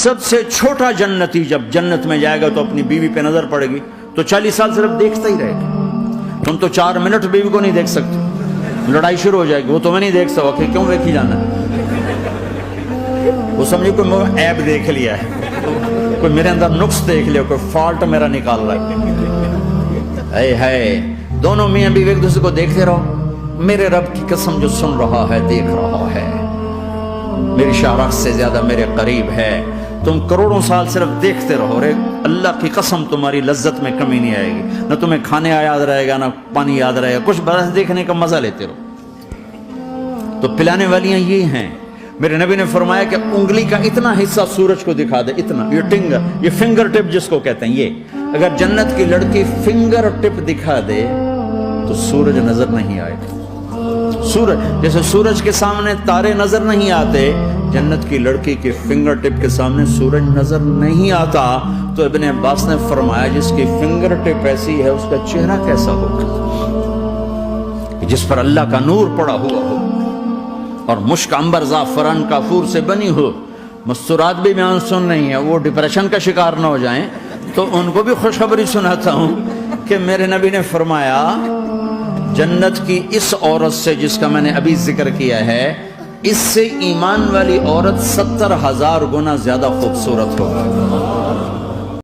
سب سے چھوٹا جنتی جب جنت میں جائے گا تو اپنی بیوی پہ نظر پڑے گی تو 40 سال صرف دیکھتا ہی رہے گا. تم تو 4 منٹ بیوی کو نہیں دیکھ سکتے, لڑائی شروع ہو جائے گی. وہ تمہیں نہیں دیکھ سکتا کہ کیوں دیکھی جانا ہے. وہ سمجھے کوئی عیب دیکھ لیا ہے, کوئی میرے اندر نقص دیکھ لیا, کوئی فالٹ میرا نکال رہا ہے. دونوں میاں بیوی ایک دوسرے کو دیکھتے رہو. میرے رب کی قسم جو سن رہا ہے, دیکھ رہا ہے, میری شاہراہ سے زیادہ میرے قریب ہے. تم کروڑوں سال صرف دیکھتے رہو رے, اللہ کی قسم تمہاری لذت میں کمی نہیں آئے گی. نہ تمہیں کھانے یاد رہے گا, نہ پانی یاد رہے گا, کچھ بس دیکھنے کا مزہ لیتے رہو. تو پلانے والیاں یہ ہیں. میرے نبی نے فرمایا کہ انگلی کا اتنا حصہ سورج کو دکھا دے, اتنا, یہ فنگر ٹپ جس کو کہتے ہیں, یہ اگر جنت کی لڑکی فنگر ٹپ دکھا دے تو سورج نظر نہیں آئے. سورج جیسے سورج کے سامنے تارے نظر نہیں آتے, جنت کی لڑکی کے فنگر ٹپ کے سامنے سورج نظر نہیں آتا. تو ابن عباس نے فرمایا جس کی فنگر ٹپ ایسی ہے اس کا چہرہ کیسا ہوگا, جس پر اللہ کا نور پڑا ہوا ہو اور مشک عنبر زعفران کافور سے بنی ہو. مستورات بھی بیان سن رہی ہیں, وہ ڈپریشن کا شکار نہ ہو جائیں, تو ان کو بھی خوشخبری سناتا ہوں کہ میرے نبی نے فرمایا جنت کی اس عورت سے جس کا میں نے ابھی ذکر کیا ہے, اس سے ایمان والی عورت 70,000 گنا زیادہ خوبصورت ہوگی.